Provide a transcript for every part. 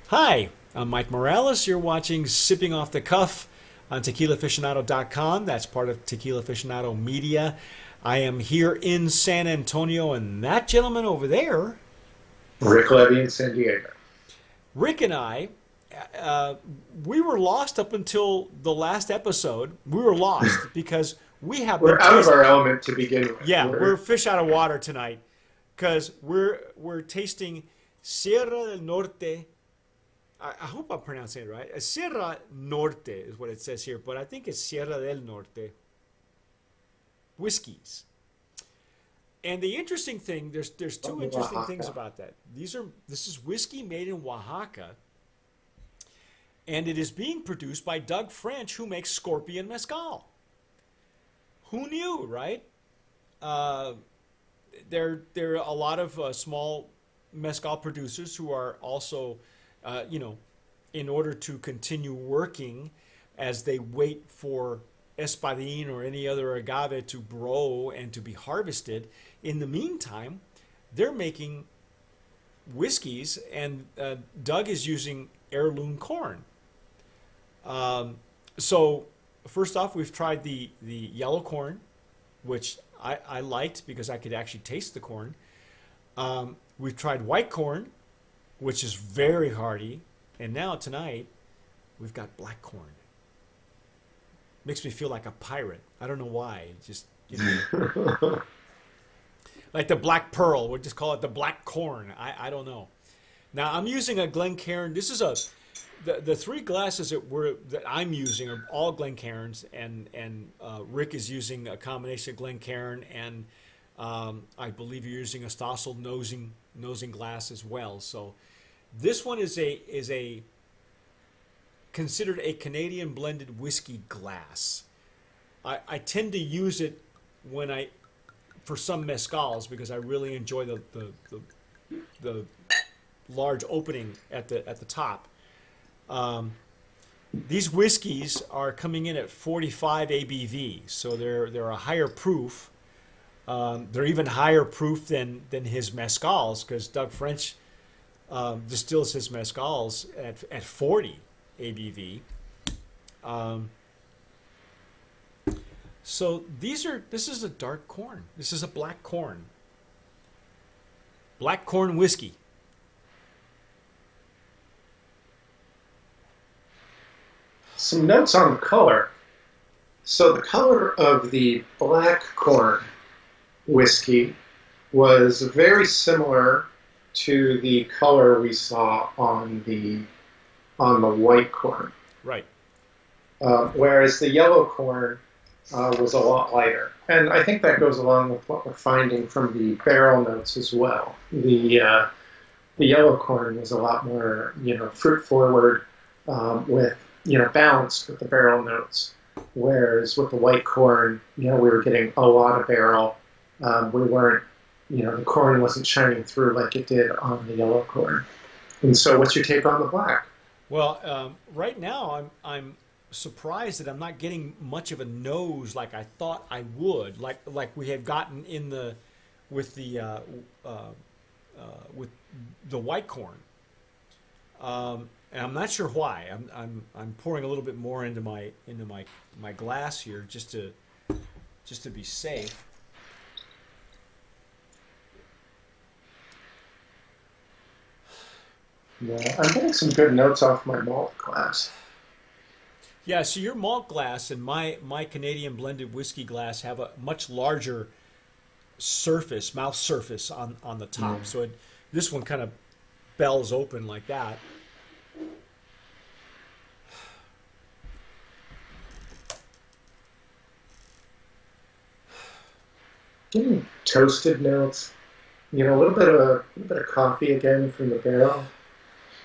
Hi, I'm Mike Morales. You're watching Sipping Off the Cuff on TequilaAficionado.com. That's part of Tequila Aficionado Media. I am here in San Antonio, and that gentleman over there, Rick Levy in San Diego. Rick and I, we were lost up until the last episode. We were lost because we have been We're out of tasting. our element to begin with. Yeah, we're fish out of water tonight because we're tasting Sierra del Norte. I hope I'm pronouncing it right. Sierra Norte is what it says here, but I think it's Sierra del Norte whiskeys. And the interesting thing, there's two interesting things about that. This is whiskey made in Oaxaca, and it is being produced by Doug French, who makes Scorpion Mezcal. Who knew, right? There are a lot of small mezcal producers who are also in order to continue working as they wait for espadín or any other agave to grow and to be harvested. In the meantime, they're making whiskeys, and Doug is using heirloom corn. So first off, we've tried the yellow corn, which I liked because I could actually taste the corn. We've tried white corn, which is very hearty. And now tonight, we've got black corn. Makes me feel like a pirate. I don't know why. Just, like the black pearl. We'll just call it the black corn. I don't know. Now, I'm using a Glencairn. This is the three glasses that I'm using are all Glencairns, and Rick is using a combination of Glencairn, and I believe you're using a Stossel nosing glass as well. So this one is considered a Canadian blended whiskey glass. I tend to use it for some mezcals because I really enjoy the large opening at the top. These whiskeys are coming in at 45 ABV, so they're a higher proof. They're even higher proof than his mezcals, because Doug French distills his mezcals at 40 ABV. So this is a dark corn. This is a black corn. Black corn whiskey. Some notes on the color. So the color of the black corn whiskey was very similar to the color we saw on the white corn. Right. Whereas the yellow corn was a lot lighter. And I think that goes along with what we're finding from the barrel notes as well. The yellow corn was a lot more, fruit forward, with, balanced with the barrel notes. Whereas with the white corn, we were getting a lot of barrel. We weren't, the corn wasn't shining through like it did on the yellow corn. And so what's your take on the black? Well, right now I'm surprised that I'm not getting much of a nose like I thought I would, like we had gotten with the white corn. And I'm not sure why. I'm pouring a little bit more into my glass here just to be safe. Yeah, I'm getting some good notes off my malt glass. Yeah, so your malt glass and my Canadian blended whiskey glass have a much larger mouth surface on the top. So this one kind of bells open like that. Getting toasted notes. A little bit of coffee again from the barrel.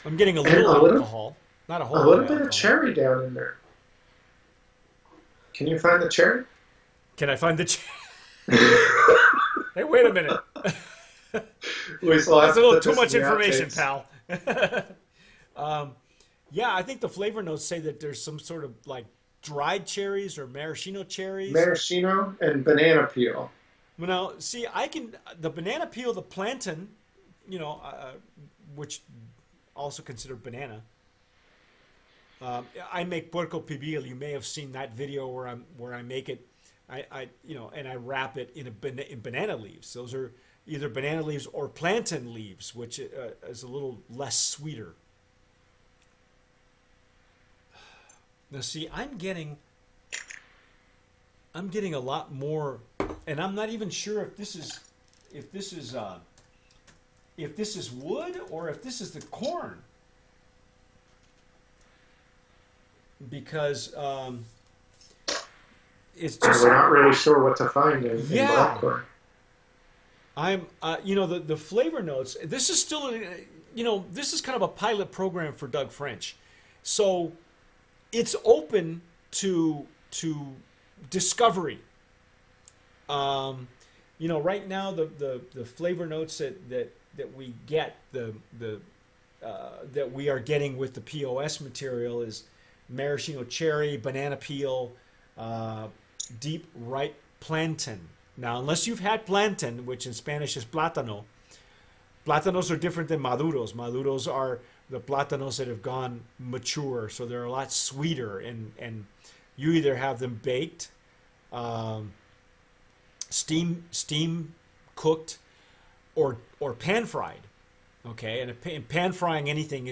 I'm getting a And little alcohol, not a whole a lot little of bit of alcohol. cherry down in there. Can you find the cherry? Can I find the? Hey, wait a minute. We still have That's a to little put too this much in the information, outtakes. pal. Yeah, I think the flavor notes say that there's some sort of like dried cherries or maraschino cherries. Maraschino and banana peel. Well, now, see, the banana peel, the plantain, which also considered banana. I make puerco pibil. You may have seen that video where I make it. And I wrap it in banana leaves. Those are either banana leaves or plantain leaves, which is a little less sweeter. Now, see, I'm getting a lot more, and I'm not even sure if this is wood or if this is the corn, because it's just, we're not really sure what to find in black corn. I'm, the flavor notes. This is still, this is kind of a pilot program for Doug French, so it's open to discovery. Right now the flavor notes that we get that we are getting with the POS material is maraschino cherry, banana peel, deep ripe plantain. Now, unless you've had plantain, which in Spanish is plátano, plátanos are different than maduros. Maduros are the plátanos that have gone mature, so they're a lot sweeter, and you either have them baked, steam cooked, or pan fried. Okay, and pan frying anything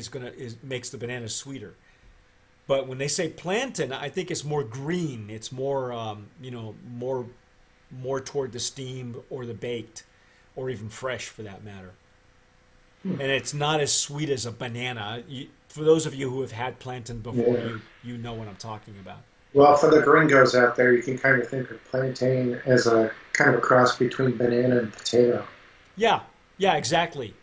makes the bananas sweeter. But when they say plantain, I think it's more green. It's more more toward the steamed or the baked, or even fresh for that matter. And it's not as sweet as a banana. For those of you who have had plantain before, you know what I'm talking about. Well, for the gringos out there, you can kind of think of plantain as a kind of a cross between banana and potato. Yeah, exactly.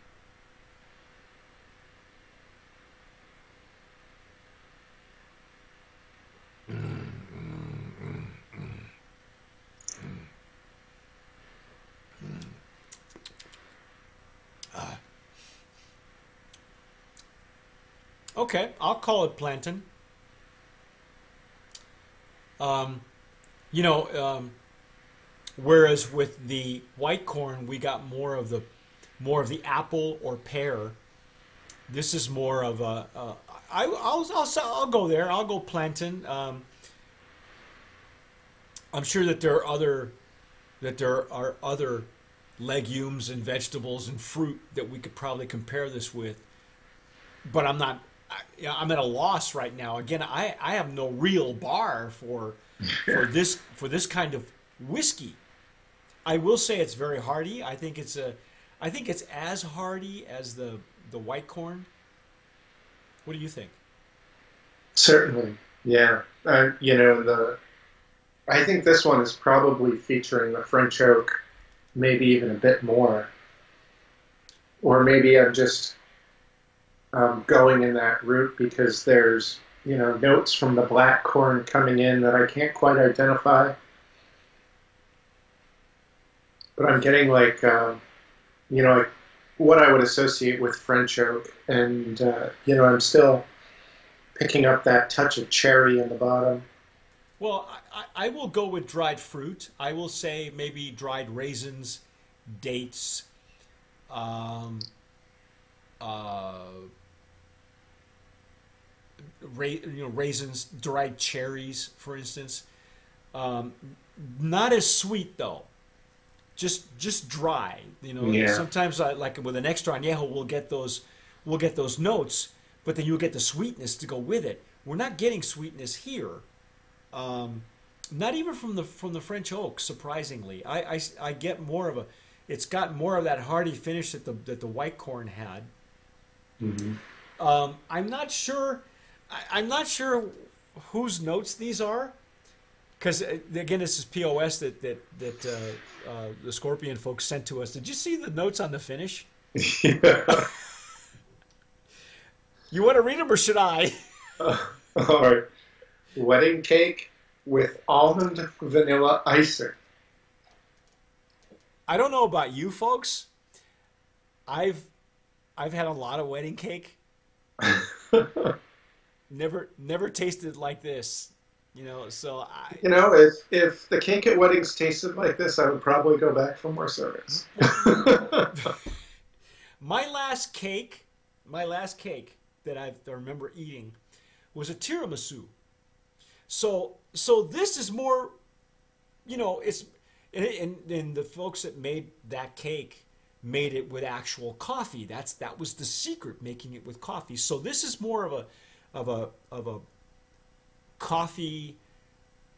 Okay, I'll call it plantain. Whereas with the white corn, we got more of the apple or pear. This is more of a. I'll go there. I'll go plantain. I'm sure that there are other legumes and vegetables and fruit that we could probably compare this with, but I'm not. I'm at a loss right now. Again, I have no real bar for this kind of whiskey. I will say it's very hearty. I think it's as hearty as the white corn. What do you think? Certainly, yeah. I think this one is probably featuring the French oak, maybe even a bit more, or maybe I'm just going in that route because there's notes from the black corn coming in that I can't quite identify. But I'm getting like what I would associate with French oak, and I'm still picking up that touch of cherry in the bottom. Well, I will go with dried fruit. I will say maybe dried raisins, dates, raisins, dried cherries, for instance. Not as sweet though. Just dry. Sometimes like with an extra añejo, we'll get those notes, but then you'll get the sweetness to go with it. We're not getting sweetness here. Not even from the French oak, surprisingly. I get more of it's got more of that hearty finish that the white corn had. Mm-hmm. I'm not sure whose notes these are, because again, this is POS that the Scorpion folks sent to us. Did you see the notes on the finish? Yeah. You want to read them or should I? All right. Wedding cake with almond vanilla icing. I don't know about you folks. I've had a lot of wedding cake. Never tasted like this. So if the cake at weddings tasted like this, I would probably go back for more service. My last cake my last cake that I remember eating was a tiramisu. So this is more, it's and the folks that made that cake made it with actual coffee. That was the secret, making it with coffee. So this is more of a coffee,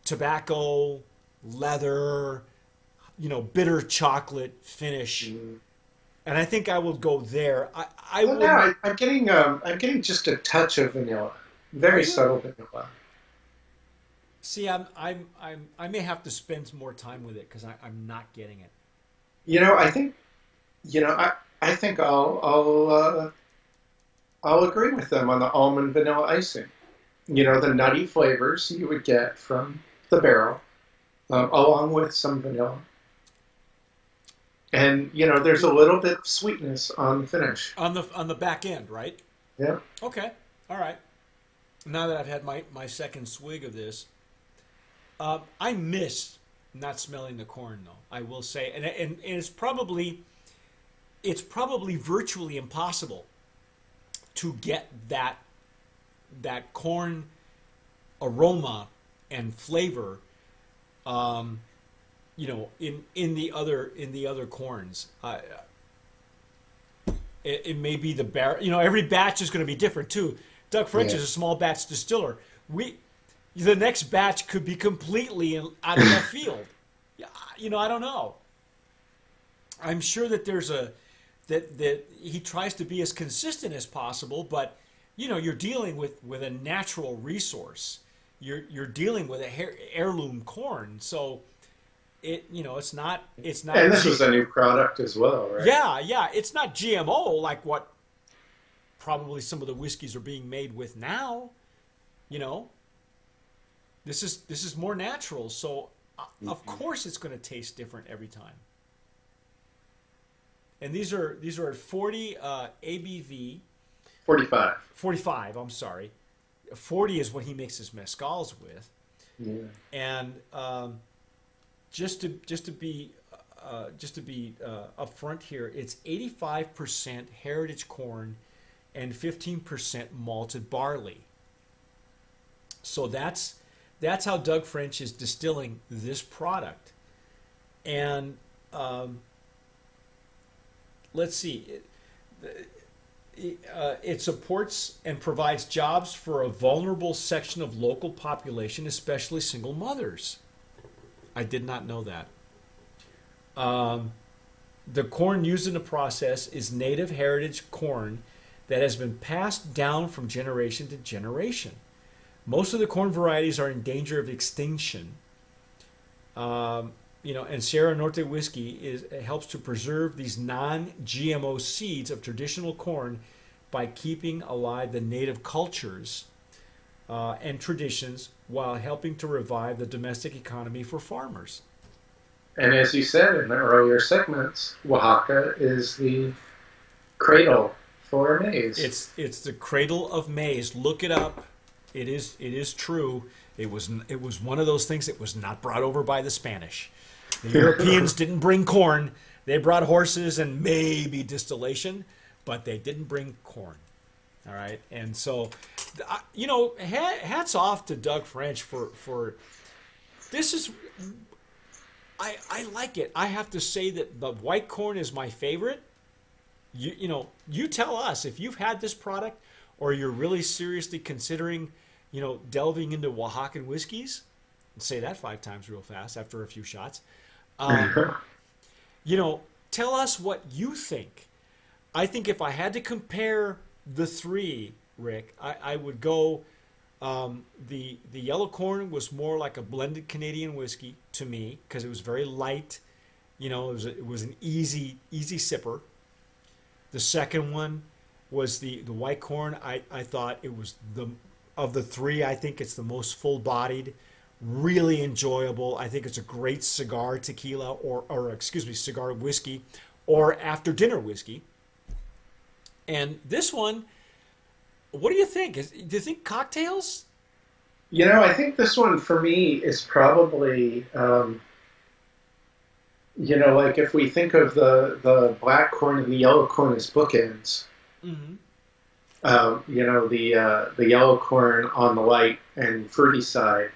tobacco, leather, bitter chocolate finish. And I think I will go there. I Well, will. no, I'm getting just a touch of vanilla, very subtle vanilla. See, I may have to spend more time with it because I'm not getting it. I think, I think I'll agree with them on the almond vanilla icing. The nutty flavors you would get from the barrel, along with some vanilla. And, there's a little bit of sweetness on the finish. On the back end, right? Yeah. Okay. All right. Now that I've had my second swig of this, I miss not smelling the corn, though. I will say, and it's probably virtually impossible to get that corn aroma and flavor, in the other corns. It may be the every batch is going to be different too. Doug French is a small batch distiller. The next batch could be completely out of left field. I don't know. I'm sure that that he tries to be as consistent as possible, but you're dealing with a natural resource. You're dealing with a heirloom corn, so it's not. And this is a new product as well, right? Yeah. It's not GMO like what probably some of the whiskeys are being made with now. This is more natural, so of course it's going to taste different every time. And these are at 40 ABV. 45. 45. I'm sorry. 40 is what he makes his mezcals with. Yeah. And just to be upfront here, it's 85% heritage corn and 15% malted barley. So that's how Doug French is distilling this product. And let's see. It supports and provides jobs for a vulnerable section of local population, especially single mothers. I did not know that. The corn used in the process is native heritage corn that has been passed down from generation to generation. Most of the corn varieties are in danger of extinction. And Sierra Norte whiskey helps to preserve these non-GMO seeds of traditional corn by keeping alive the native cultures and traditions while helping to revive the domestic economy for farmers. And as you said in the earlier segments, Oaxaca is the cradle for maize. It's the cradle of maize. Look it up. It is true. It was one of those things that was not brought over by the Spanish. The Europeans didn't bring corn. They brought horses and maybe distillation, but they didn't bring corn. All right, and so, hats off to Doug French for this is. I like it. I have to say that the white corn is my favorite. You tell us if you've had this product or you're really seriously considering, delving into Oaxacan whiskeys. Say that 5 times real fast after a few shots. Tell us what you think. I think if I had to compare the three, Rick, I would go. The yellow corn was more like a blended Canadian whiskey to me because it was very light. It was an easy sipper. The second one was the white corn. I thought it was of the three. I think it's the most full-bodied, really enjoyable. I think it's a great cigar tequila or cigar whiskey or after dinner whiskey. And this one, what do you think? Do you think cocktails? I think this one for me is probably, like if we think of the black corn and the yellow corn as bookends, Mm-hmm. the yellow corn on the light and fruity side,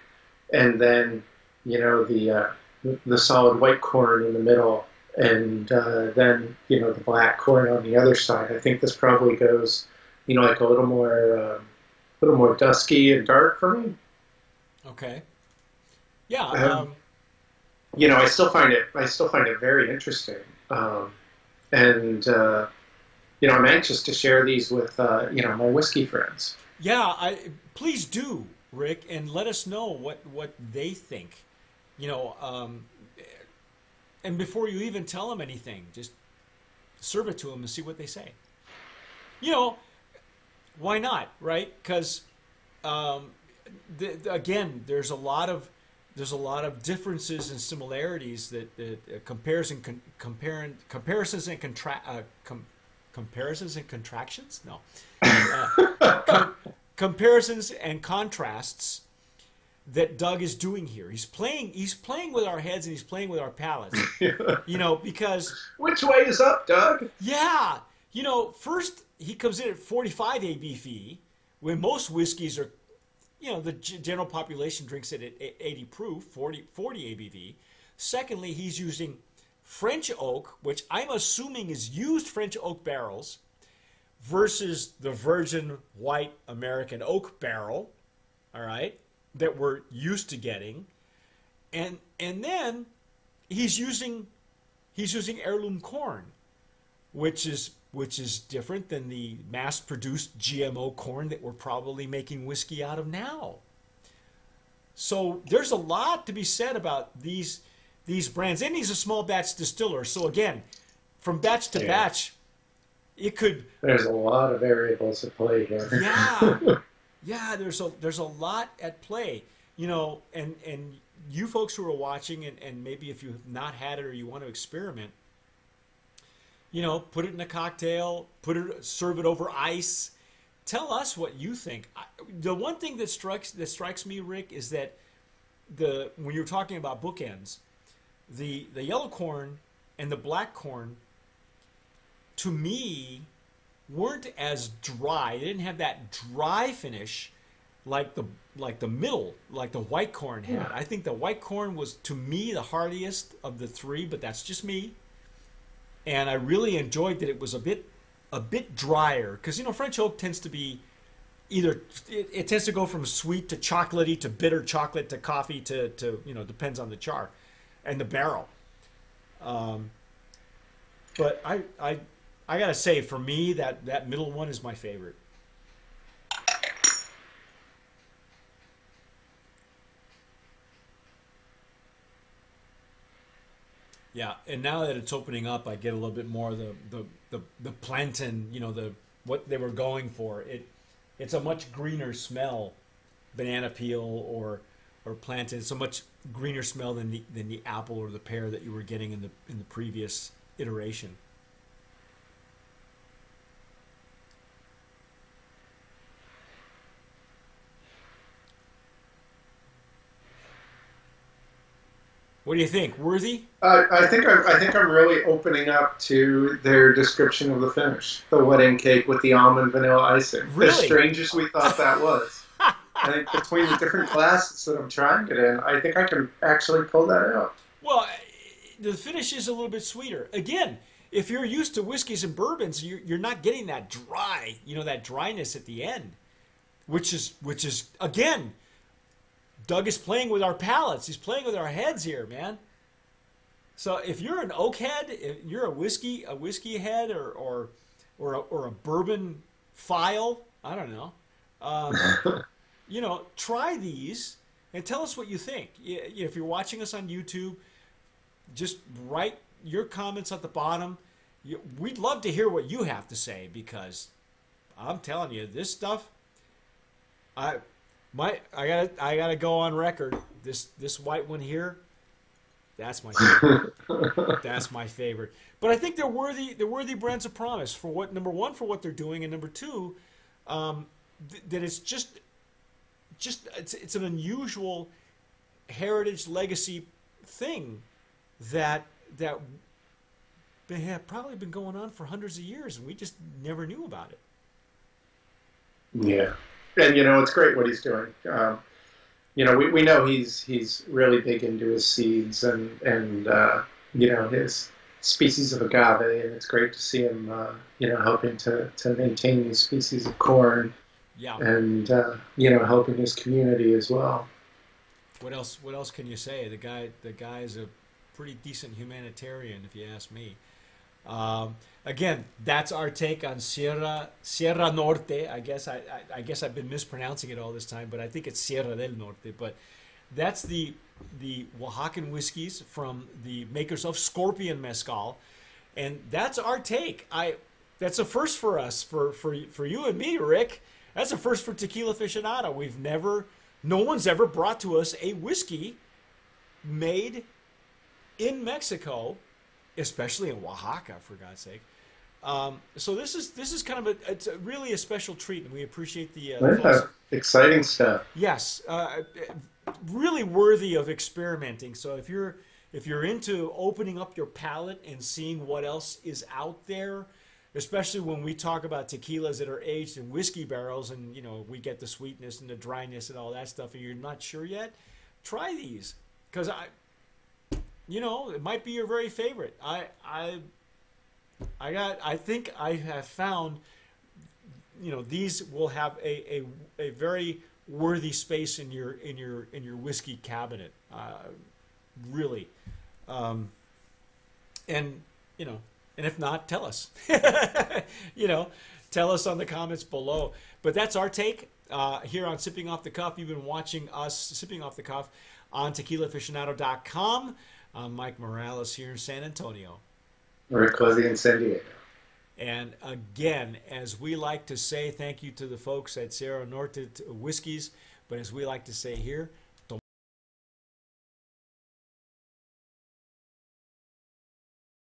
and then the solid white corn in the middle, and then the black corn on the other side. I think this probably goes, like a little more dusky and dark for me. Okay. Yeah. Um, I still find it very interesting, and I'm anxious to share these with my whiskey friends. Yeah. Please do, Rick, and let us know what they think. You know, and before you even tell them anything, just serve it to them and see what they say. You know, why not, right? Because um, again, there's a lot of differences and similarities that comparisons and comparisons and contractions. No, comparisons and contrasts that Doug is doing here. He's playing with our heads and he's playing with our palates. Because Which way is up, Doug? yeah, first he comes in at 45 ABV, when most whiskeys are, the general population drinks it at 80 proof, 40 ABV. Secondly, he's using French oak, which I'm assuming is used French oak barrels, versus the virgin white American oak barrel, all right, that we're used to getting. And then he's using heirloom corn, which is different than the mass-produced GMO corn that we're probably making whiskey out of now. So there's a lot to be said about these brands, and he's a small batch distiller. So again, from batch to batch, it could. There's a lot of variables at play here. Yeah, yeah. There's a lot at play. And you folks who are watching, and maybe if you've not had it or you want to experiment, put it in a cocktail, serve it over ice. Tell us what you think. The one thing that strikes me, Rick, is that when you're talking about bookends, the yellow corn and the black corn, to me, weren't as dry. They didn't have that dry finish like the middle, like the white corn had. I think the white corn was, to me, the hardiest of the three, but that's just me. And I really enjoyed that it was a bit drier, because French oak tends to be either it tends to go from sweet to chocolatey to bitter chocolate to coffee to depends on the char and the barrel. But I gotta say, for me, that middle one is my favorite. Yeah, and now that it's opening up, I get a little bit more of the plantain, what they were going for. It's a much greener smell, banana peel or plantain. It's a much greener smell than the apple or the pear that you were getting in the previous iteration. What do you think? Worthy? I think I'm really opening up to their description of the finish, the wedding cake with the almond vanilla icing. Really? As strange as we thought that was, I think between the different glasses that I'm trying it in, I think I can actually pull that out. Well, the finish is a little bit sweeter. Again, if you're used to whiskeys and bourbons, you're not getting that dry, that dryness at the end, which is again, Doug is playing with our palates. He's playing with our heads here, man. So if you're an oak head, if you're a whiskey head, or a bourbon file, I don't know. Try these and tell us what you think. If you're watching us on YouTube, just write your comments at the bottom. We'd love to hear what you have to say, because I'm telling you, this stuff, I gotta go on record. This white one here, that's my favorite. That's my favorite. But I think they're worthy brands of promise for what, number one, for what they're doing, and number two, that it's just it's an unusual heritage legacy thing that they have probably been going on for hundreds of years, and we just never knew about it. Yeah, and it's great what he's doing. We know he's really big into his seeds and his species of agave, and it's great to see him helping to maintain these species of corn Yeah. and helping his community as well. What else? What else can you say? The guy is a pretty decent humanitarian, if you ask me. Again, that's our take on Sierra Norte. I guess I've been mispronouncing it all this time, but I think it's Sierra del Norte. But that's the Oaxacan whiskeys from the makers of Scorpion Mezcal, and that's our take. That's a first for us, for you and me, Rick. That's a first for Tequila Aficionado. No one's ever brought to us a whiskey made in Mexico, especially in Oaxaca, for God's sake. So this is kind of it's really a special treat, and we appreciate the folks. Exciting stuff. Yes, really worthy of experimenting. So if you're into opening up your palate and seeing what else is out there, especially when we talk about tequilas that are aged in whiskey barrels, and we get the sweetness and the dryness and all that stuff, and you're not sure yet, try these, because it might be your very favorite. I think I have found, these will have a very worthy space in your whiskey cabinet, really, and and if not, tell us, tell us on the comments below. But that's our take here on Sipping Off the Cuff. You've been watching us Sipping Off the Cuff on TequilaAficionado.com. I'm Mike Morales here in San Antonio. We're closing in San Diego. And again, as we like to say, thank you to the folks at Sierra Norte Whiskies. But as we like to say here,